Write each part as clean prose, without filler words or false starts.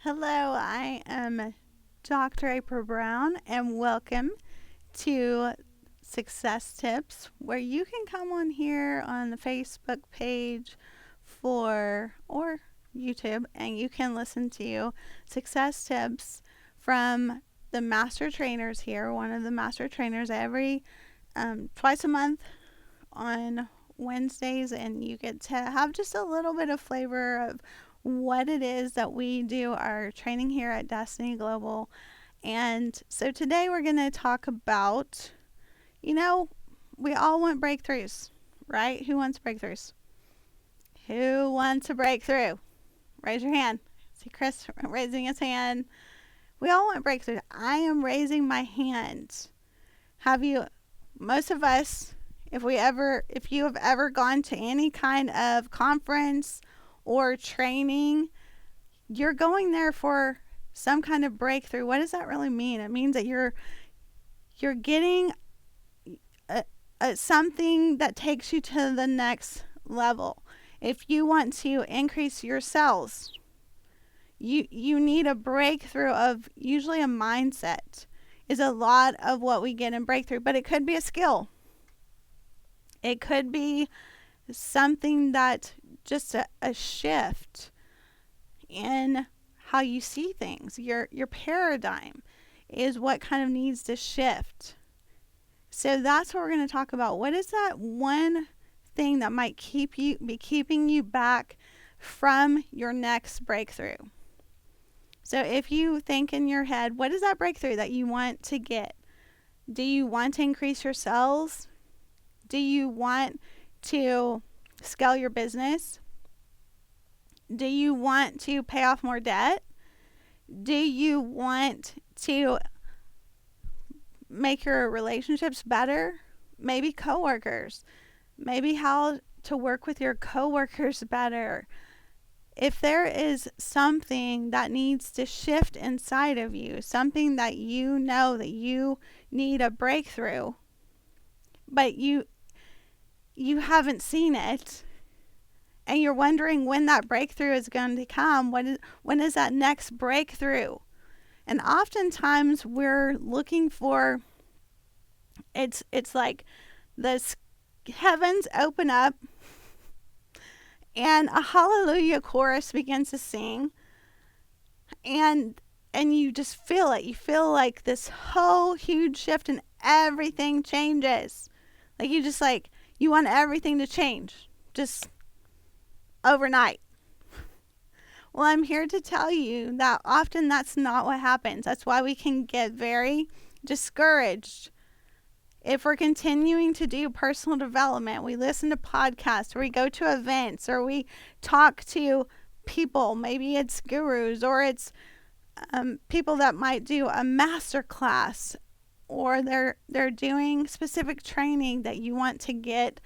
Hello, I am Dr. April Brown, and welcome to Success Tips, where you can come on here on the Facebook page or YouTube, and you can listen to Success Tips from the master trainers here. One of the master trainers every twice a month on Wednesdays, and you get to have just a little bit of flavor of what it is that we do our training here at Destiny Global. And so today we're going to talk about, we all want breakthroughs, right? Who wants breakthroughs? Who wants a breakthrough? Raise your hand. See Chris raising his hand. We all want breakthroughs. I am raising my hand. Most of us, if you have ever gone to any kind of conference or training, you're going there for some kind of breakthrough. What does that really mean? It means that you're getting something that takes you to the next level. If you want to increase your sales, you need a breakthrough of usually a mindset is a lot of what we get in breakthrough, but it could be a skill. It could be something that just a shift in how you see things. Your paradigm is what kind of needs to shift. So that's what we're going to talk about. What is that one thing that might be keeping you back from your next breakthrough? So if you think in your head, what is that breakthrough that you want to get? Do you want to increase your sales? Do you want to scale your business? Do you want to pay off more debt? Do you want to make your relationships better? Maybe coworkers. Maybe how to work with your coworkers better. If there is something that needs to shift inside of you, something that you know that you need a breakthrough, but you haven't seen it, and you're wondering when that breakthrough is going to come, when is that next breakthrough? And oftentimes we're looking for, it's like the heavens open up and a hallelujah chorus begins to sing, and you just feel it. You feel like this whole huge shift and everything changes. Like you want everything to change just overnight. Well, I'm here to tell you that often that's not what happens. That's why we can get very discouraged. If we're continuing to do personal development, we listen to podcasts, or we go to events, or we talk to people, maybe it's gurus, or it's people that might do a master class, or they're doing specific training that you want to get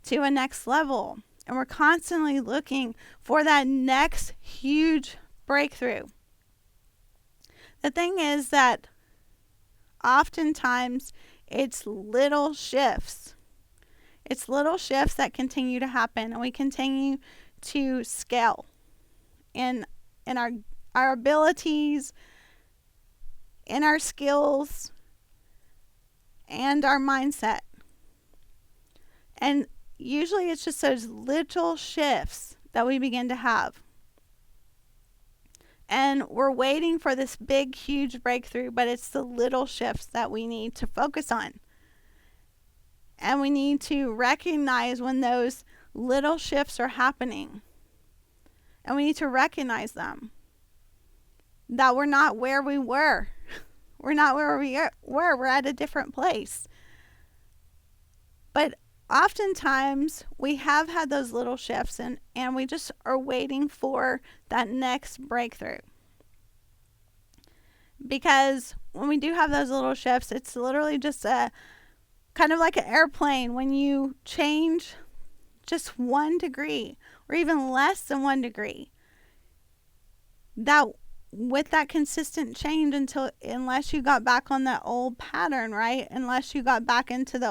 to a next level. And we're constantly looking for that next huge breakthrough. The thing is that oftentimes it's little shifts. It's little shifts that continue to happen, and we continue to scale in our abilities, in our skills, and our mindset. And usually it's just those little shifts that we begin to have. And we're waiting for this big, huge breakthrough, but it's the little shifts that we need to focus on. And we need to recognize when those little shifts are happening. And we need to recognize them. That we're not where we were. We're not where we were. We're at a different place. But oftentimes we have had those little shifts, and we just are waiting for that next breakthrough. Because when we do have those little shifts, it's literally just a kind of like an airplane. When you change just 1 degree or even less than 1 degree, that with that consistent change unless you got back on that old pattern, right? Unless you got back into the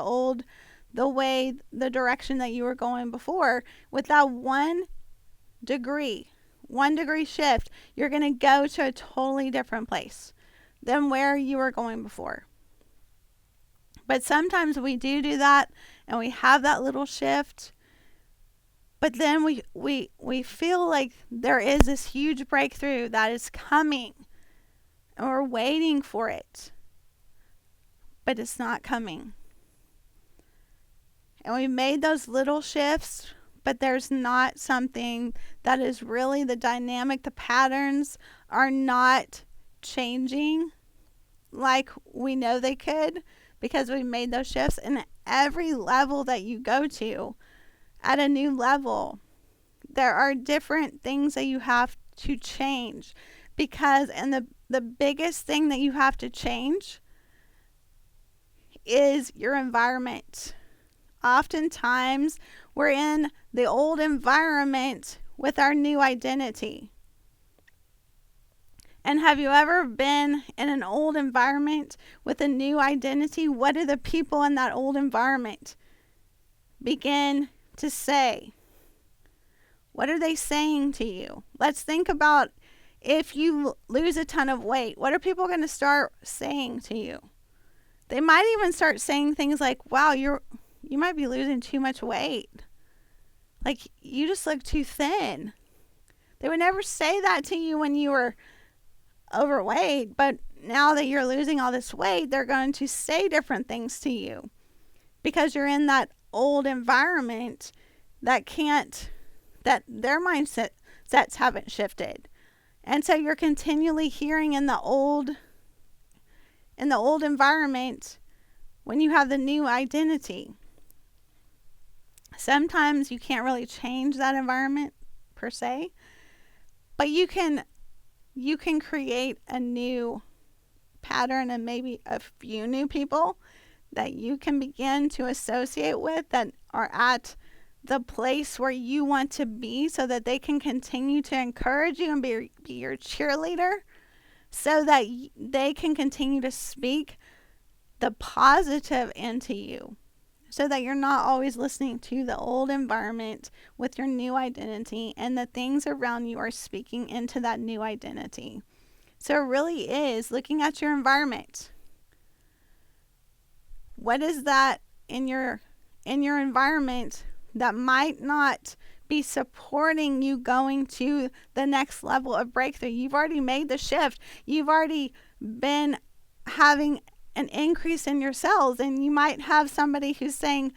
direction that you were going before, with that 1 degree, 1 degree shift, you're going to go to a totally different place than where you were going before. But sometimes we do that and we have that little shift, but then we feel like there is this huge breakthrough that is coming and we're waiting for it, but it's not coming. And we made those little shifts, but there's not something that is really the dynamic. The patterns are not changing like we know they could because we made those shifts. And every level that you go to at a new level, there are different things that you have to change because, and the biggest thing that you have to change is your environment. Oftentimes, we're in the old environment with our new identity. And have you ever been in an old environment with a new identity? What do the people in that old environment begin to say? What are they saying to you? Let's think about if you lose a ton of weight, what are people going to start saying to you? They might even start saying things like, wow, you might be losing too much weight. Like, you just look too thin. They would never say that to you when you were overweight, but now that you're losing all this weight, they're going to say different things to you because you're in that old environment that their mindsets haven't shifted. And so you're continually hearing in the old environment when you have the new identity. Sometimes you can't really change that environment per se, but you can create a new pattern and maybe a few new people that you can begin to associate with that are at the place where you want to be so that they can continue to encourage you and be your cheerleader so that they can continue to speak the positive into you so that you're not always listening to the old environment with your new identity and the things around you are speaking into that new identity. So it really is looking at your environment. What is that in your environment that might not be supporting you going to the next level of breakthrough? You've already made the shift. You've already been having an increase in your cells, and you might have somebody who's saying,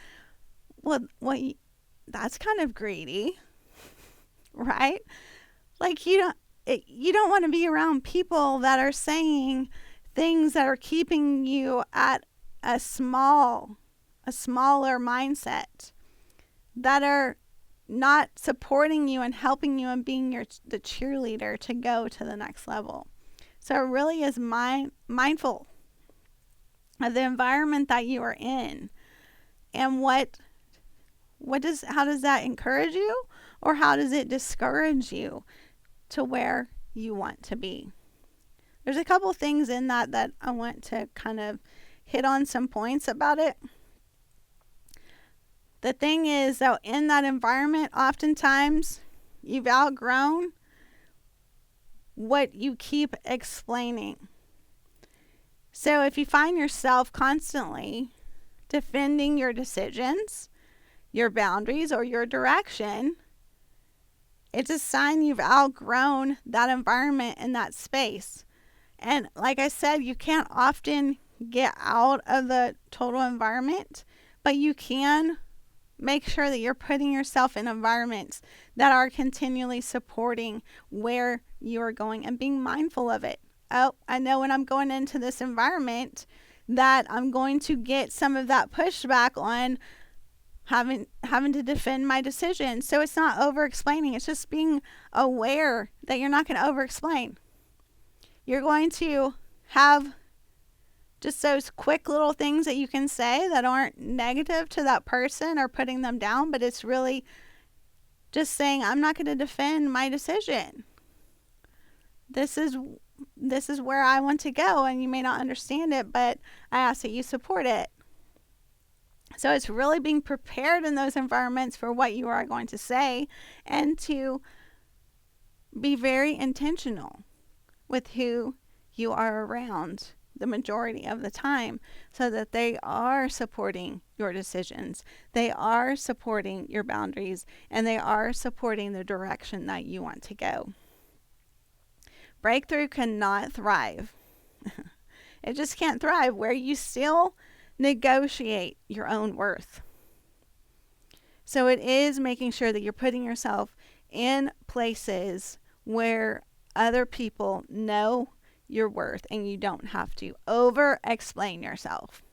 well, that's kind of greedy, right? Like you don't want to be around people that are saying things that are keeping you at a smaller mindset, that are not supporting you and helping you and being the cheerleader to go to the next level. So it really is mindful of the environment that you are in, and how does that encourage you, or how does it discourage you to where you want to be? There's a couple things in that I want to kind of hit on some points about it. The thing is, though, in that environment, oftentimes you've outgrown what you keep explaining. So if you find yourself constantly defending your decisions, your boundaries, or your direction, it's a sign you've outgrown that environment and that space. And like I said, you can't often get out of the total environment, but you can make sure that you're putting yourself in environments that are continually supporting where you are going and being mindful of it. Oh, I know when I'm going into this environment that I'm going to get some of that pushback on having to defend my decision. So it's not over-explaining. It's just being aware that you're not going to over-explain. You're going to have just those quick little things that you can say that aren't negative to that person or putting them down, but it's really just saying, I'm not going to defend my decision. This is where I want to go, and you may not understand it, but I ask that you support it. So it's really being prepared in those environments for what you are going to say and to Be very intentional with who you are around the majority of the time so that they are supporting your decisions. They are supporting your boundaries and they are supporting the direction that you want to go. Breakthrough cannot thrive. It just can't thrive where you still negotiate your own worth. So it is making sure that you're putting yourself in places where other people know your worth and you don't have to over explain yourself.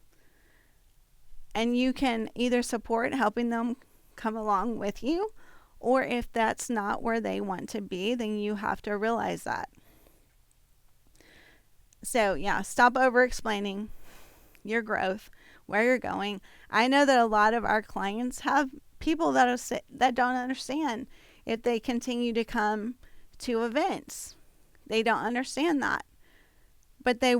And you can either support helping them come along with you, or if that's not where they want to be, then you have to realize that. So yeah, stop over explaining your growth, where you're going. I know that a lot of our clients have people that don't understand if they continue to come to events. They don't understand that. But they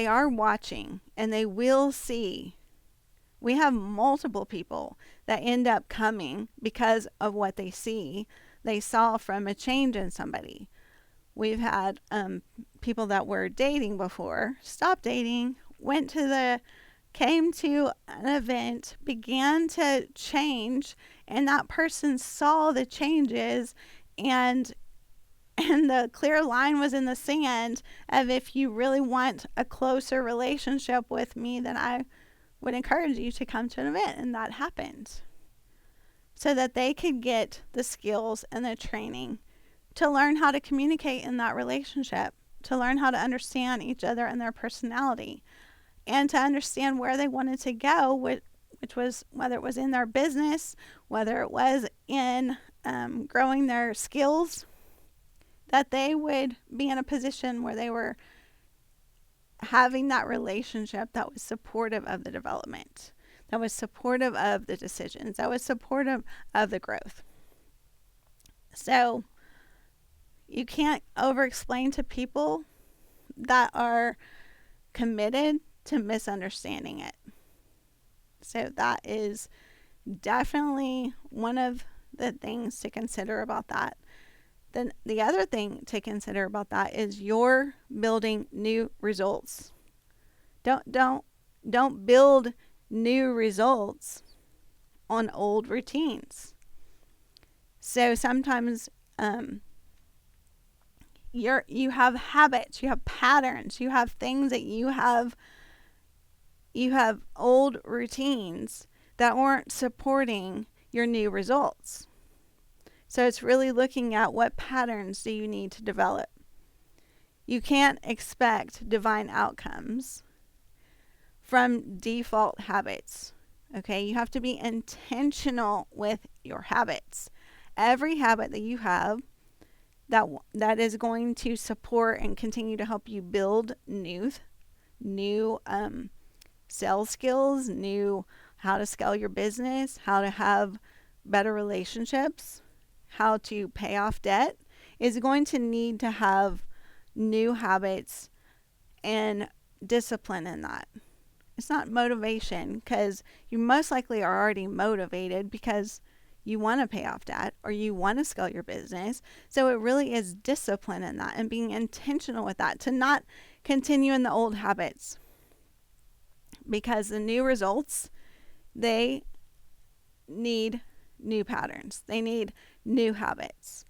are watching and they will see. We have multiple people that end up coming because of what they saw from a change in somebody. We've had people that were dating before, stopped dating, came to an event, began to change, and that person saw the changes and the clear line was in the sand of, if you really want a closer relationship with me, then I would encourage you to come to an event. And that happened. So that they could get the skills and the training to learn how to communicate in that relationship, to learn how to understand each other and their personality, and to understand where they wanted to go, which was whether it was in their business, whether it was in growing their skills, that they would be in a position where they were having that relationship that was supportive of the development, that was supportive of the decisions, that was supportive of the growth. So you can't over-explain to people that are committed to misunderstanding it. So that is definitely one of the things to consider about that. Then the other thing to consider about that is you're building new results. Don't build new results on old routines. So sometimes you have habits, you have patterns, you have things that you have old routines that aren't supporting your new results. So it's really looking at what patterns do you need to develop. You can't expect divine outcomes from default habits. Okay, you have to be intentional with your habits. Every habit that you have that is going to support and continue to help you build new sales skills, new how to scale your business, how to have better relationships, how to pay off debt, is going to need to have new habits and discipline in that. It's not motivation, because you most likely are already motivated because you want to pay off debt or you want to scale your business. So it really is discipline in that and being intentional with that, to not continue in the old habits, because the new results, they need new patterns. They need new habits,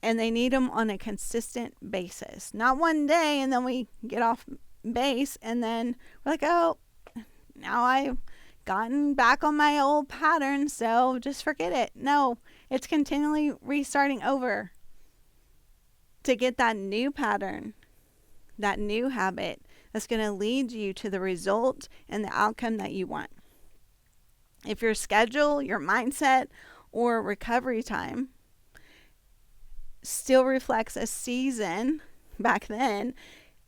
and they need them on a consistent basis. Not one day and then we get off base and then we're like, oh, now I've gotten back on my old pattern, so just forget it. No, it's continually restarting over to get that new pattern, that new habit that's going to lead you to the result and the outcome that you want. If your schedule, your mindset, or recovery time still reflects a season back then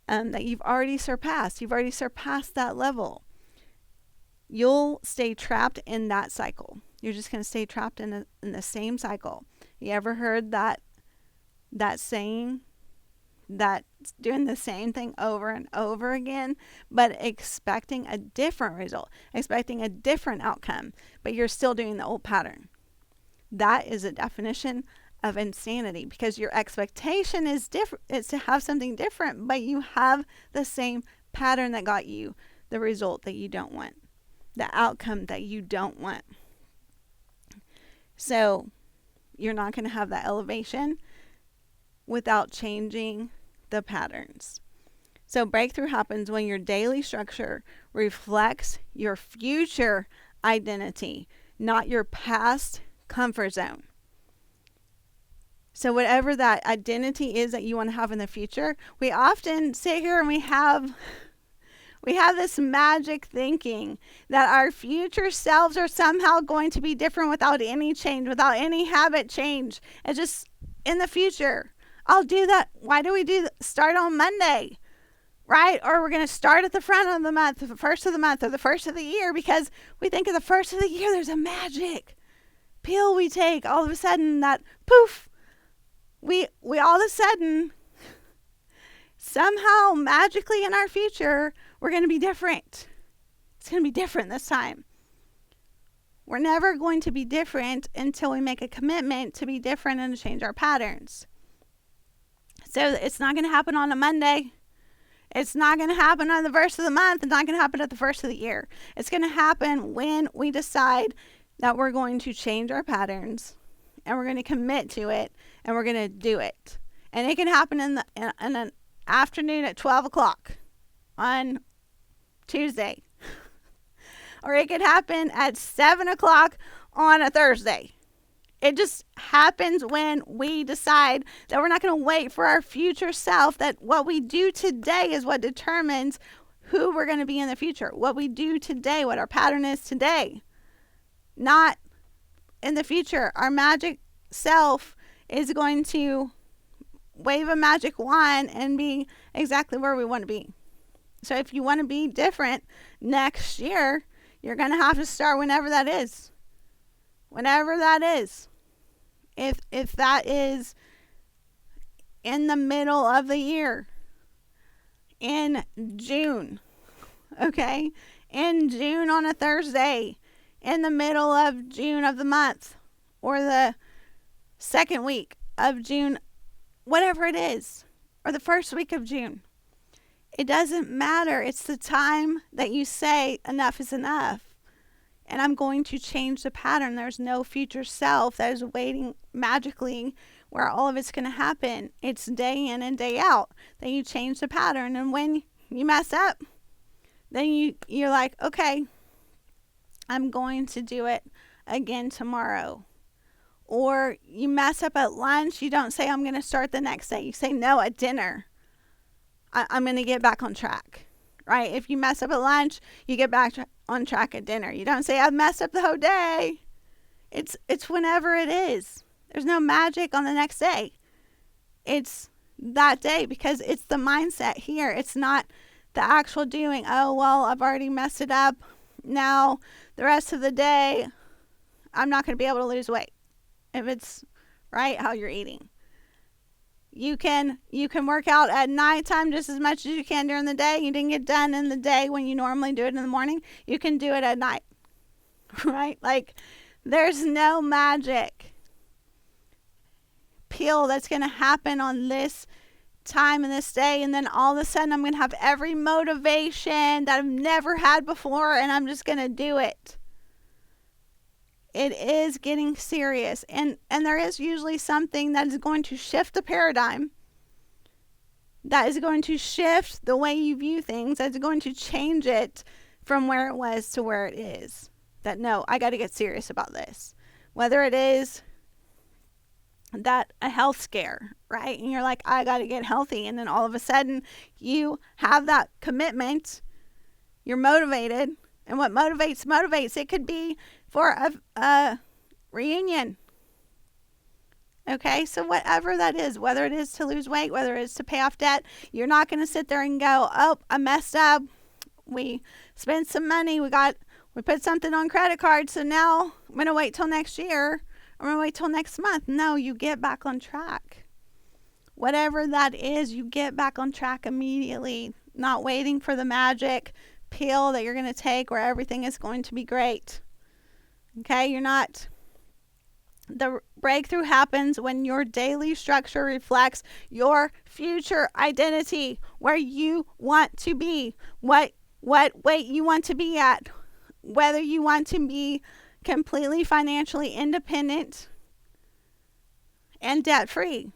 that you've already surpassed that level, you'll stay trapped in that cycle. You're just going to stay trapped in the same cycle. You ever heard that saying, that doing the same thing over and over again, but expecting a different result, expecting a different outcome, but you're still doing the old pattern? That is a definition of insanity, because your expectation is different, is to have something different, but you have the same pattern that got you the result that you don't want, the outcome that you don't want. So you're not going to have that elevation without changing the patterns. So breakthrough happens when your daily structure reflects your future identity, not your past comfort zone. So whatever that identity is that you want to have in the future, we often sit here and we have this magic thinking that our future selves are somehow going to be different without any change, without any habit change. It's just in the future. I'll do that. Why do we start on Monday? Right? Or we're going to start at the front of the month, the first of the month, or the first of the year, because we think of the first of the year, there's a magic pill we take. All of a sudden, that poof, we all of a sudden, somehow magically in our future, we're going to be different. It's going to be different this time. We're never going to be different until we make a commitment to be different and to change our patterns. So it's not going to happen on a Monday. It's not going to happen on the first of the month. It's not going to happen at the first of the year. It's going to happen when we decide that we're going to change our patterns and we're going to commit to it and we're going to do it. And it can happen in an afternoon at 12 o'clock on Tuesday. Or it could happen at 7 o'clock on a Thursday. It just happens when we decide that we're not going to wait for our future self, that what we do today is what determines who we're going to be in the future. What we do today, what our pattern is today, not in the future. Our magic self is going to wave a magic wand and be exactly where we want to be. So if you want to be different next year, you're going to have to start whenever that is. Whenever that is. If that is in the middle of the year, in June, okay? In June on a Thursday, in the middle of June of the month, or the second week of June, whatever it is, or the first week of June. It doesn't matter. It's the time that you say enough is enough. And I'm going to change the pattern. There's no future self that is waiting magically where all of it's going to happen. It's day in and day out that you change the pattern. And when you mess up, then you're like, okay, I'm going to do it again tomorrow. Or you mess up at lunch. You don't say, I'm going to start the next day. You say, no, at dinner. I'm going to get back on track. Right? If you mess up at lunch, you get back on track at dinner. You don't say, I've messed up the whole day. It's whenever it is. There's no magic on the next day. It's that day, because it's the mindset here. It's not the actual doing. Oh, well, I've already messed it up. Now, the rest of the day, I'm not going to be able to lose weight. If it's right how you're eating. You can work out at nighttime just as much as you can during the day. You didn't get done in the day when you normally do it in the morning. You can do it at night, right? Like, there's no magic pill that's going to happen on this time and this day. And then all of a sudden I'm going to have every motivation that I've never had before, and I'm just going to do it. It is getting serious, and there is usually something that is going to shift the paradigm, that is going to shift the way you view things, that's going to change it from where it was to where it is. That, no, I got to get serious about this. Whether it is that a health scare, right? And you're like, I got to get healthy. And then all of a sudden you have that commitment. You're motivated. And what motivates. It could be for a reunion. Okay, so whatever that is, whether it is to lose weight, whether it is to pay off debt, you're not going to sit there and go, oh, I messed up. We spent some money. We put something on credit card. So now I'm going to wait till next year. I'm going to wait till next month. No, you get back on track. Whatever that is, you get back on track immediately, not waiting for the magic pill that you're going to take where everything is going to be great. Okay, you're not The breakthrough happens when your daily structure reflects your future identity, where you want to be, what weight you want to be at, whether you want to be completely financially independent and debt free.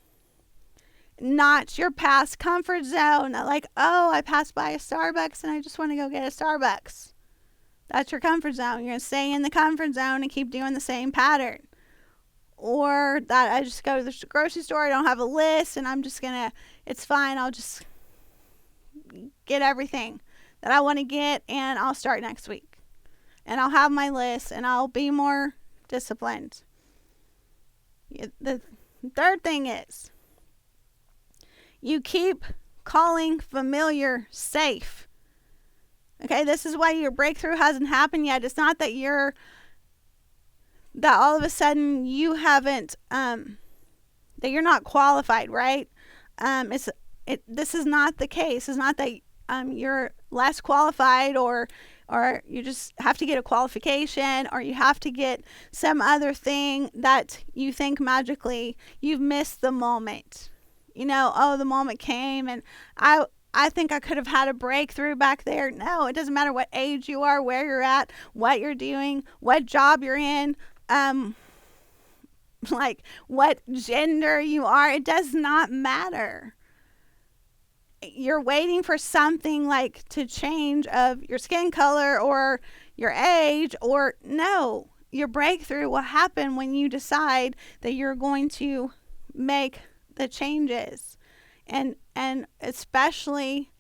Not your past comfort zone. Like, oh, I passed by a Starbucks and I just want to go get a Starbucks. That's your comfort zone. You're going to stay in the comfort zone and keep doing the same pattern. Or that I just go to the grocery store, I don't have a list, and I'm just going to, it's fine, I'll just get everything that I want to get, and I'll start next week. And I'll have my list, and I'll be more disciplined. The third thing is, you keep calling familiar safe. Okay, this is why your breakthrough hasn't happened yet. It's not that that all of a sudden you haven't, that you're not qualified, right? This is not the case. It's not that you're less qualified, or you just have to get a qualification, or you have to get some other thing that you think magically you've missed the moment. Oh, the moment came and I think I could have had a breakthrough back there. No, it doesn't matter what age you are, where you're at, what you're doing, what job you're in, like what gender you are. It does not matter. You're waiting for something like to change of your skin color or your age, or no, your breakthrough will happen when you decide that you're going to make the changes, and especially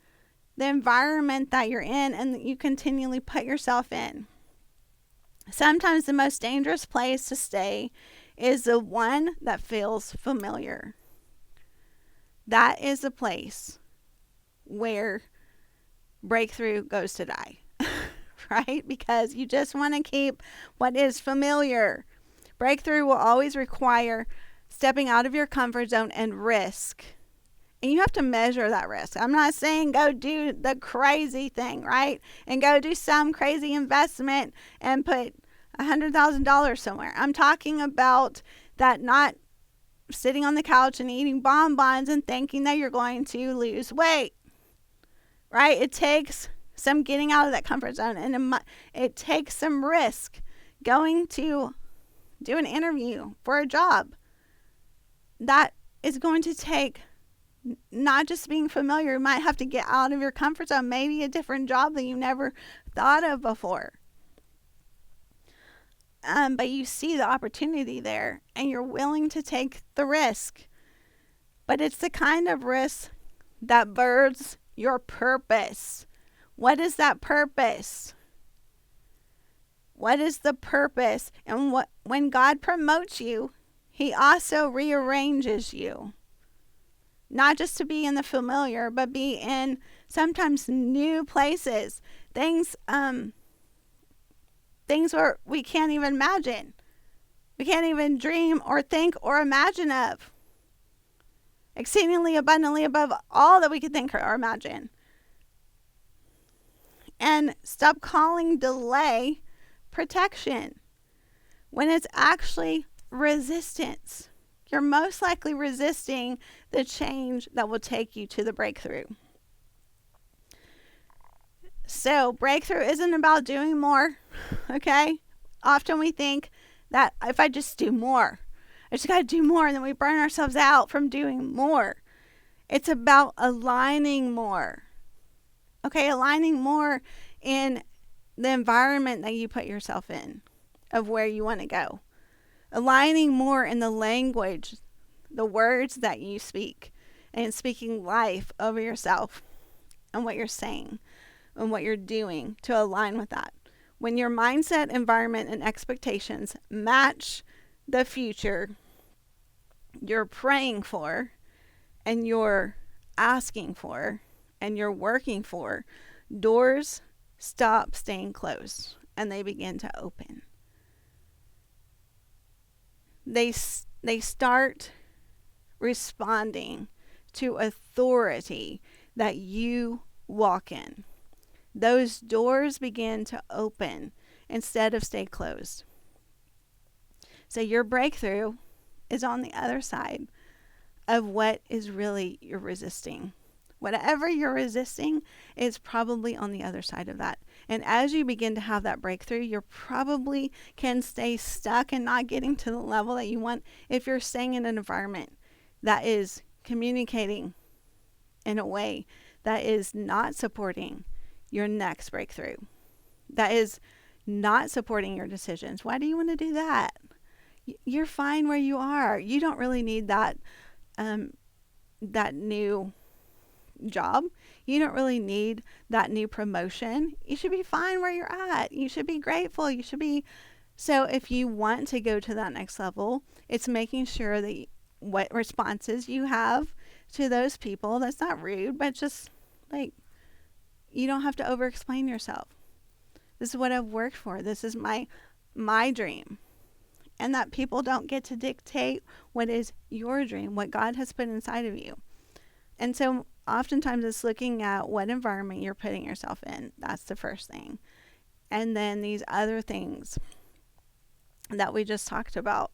the environment that you're in and that you continually put yourself in. Sometimes the most dangerous place to stay is the one that feels familiar. That is the place where breakthrough goes to die, right? Because you just want to keep what is familiar. Breakthrough will always require stepping out of your comfort zone and risk. And you have to measure that risk. I'm not saying go do the crazy thing, right? And go do some crazy investment and put $100,000 somewhere. I'm talking about that, not sitting on the couch and eating bonbons and thinking that you're going to lose weight, right? It takes some getting out of that comfort zone, and it takes some risk going to do an interview for a job. That is going to take not just being familiar. You might have to get out of your comfort zone, maybe a different job that you never thought of before. But you see the opportunity there and you're willing to take the risk. But it's the kind of risk that births your purpose. What is that purpose? What is the purpose? And when God promotes you, He also rearranges you. Not just to be in the familiar, but be in sometimes new places. Things where we can't even imagine. We can't even dream or think or imagine of. Exceedingly abundantly above all that we could think or imagine. And stop calling delay protection when it's actually resistance. You're most likely resisting the change that will take you to the breakthrough. So breakthrough isn't about doing more, okay? Often we think that if I just do more, I just got to do more, and then we burn ourselves out from doing more. It's about aligning more, okay? Aligning more in the environment that you put yourself in, of where you want to go. Aligning more in the language, the words that you speak, and speaking life over yourself and what you're saying and what you're doing to align with that. When your mindset, environment, and expectations match the future you're praying for and you're asking for and you're working for, doors stop staying closed and they begin to open. They start responding to authority that you walk in. Those doors begin to open instead of stay closed. So your breakthrough is on the other side of what is really you're resisting. Whatever you're resisting is probably on the other side of that. And as you begin to have that breakthrough, you probably can stay stuck and not getting to the level that you want if you're staying in an environment that is communicating in a way that is not supporting your next breakthrough, that is not supporting your decisions. Why do you want to do that? You're fine where you are. You don't really need that new job. You don't really need that new promotion. You should be fine where you're at. You should be grateful. You should be. So if you want to go to that next level, it's making sure that what responses you have to those people, that's not rude, but just like, you don't have to over explain yourself. This is what I've worked for. This is my dream. And that people don't get to dictate what is your dream, what God has put inside of you. And so oftentimes it's looking at what environment you're putting yourself in. That's the first thing. And then these other things that we just talked about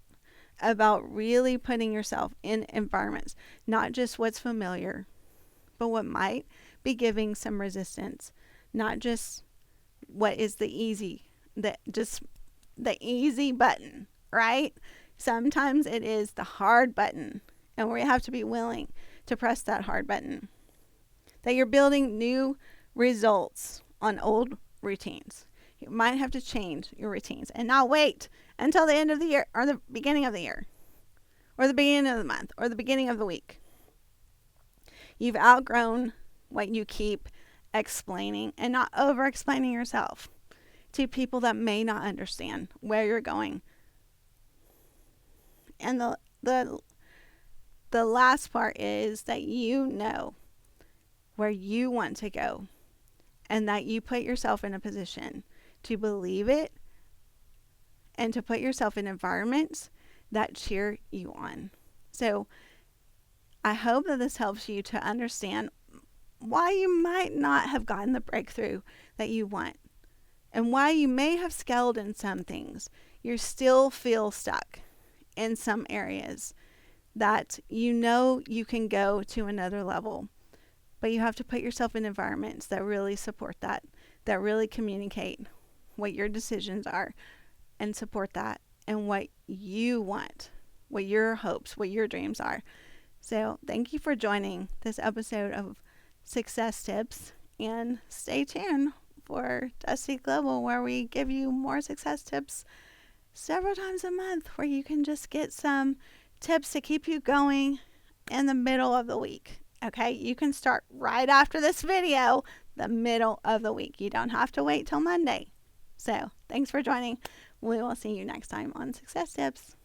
really putting yourself in environments, not just what's familiar, but what might be giving some resistance, not just what is the easy button, right? Sometimes it is the hard button, and we have to be willing to press that hard button. That you're building new results on old routines. You might have to change your routines and not wait until the end of the year or the beginning of the year or the beginning of the month or the beginning of the week. You've outgrown what you keep explaining and not over explaining yourself to people that may not understand where you're going. And the last part is that you know where you want to go and that you put yourself in a position to believe it and to put yourself in environments that cheer you on. So I hope that this helps you to understand why you might not have gotten the breakthrough that you want and why you may have scaled in some things. You still feel stuck in some areas that you know you can go to another level, but you have to put yourself in environments that really support that really communicate what your decisions are and support that and what you want, what your hopes, what your dreams are. So thank you for joining this episode of Success Tips, and stay tuned for Dusty Global, where we give you more success tips several times a month, where you can just get some tips to keep you going in the middle of the week. Okay, you can start right after this video, the middle of the week. You don't have to wait till Monday. So thanks for joining. We will see you next time on Success Tips.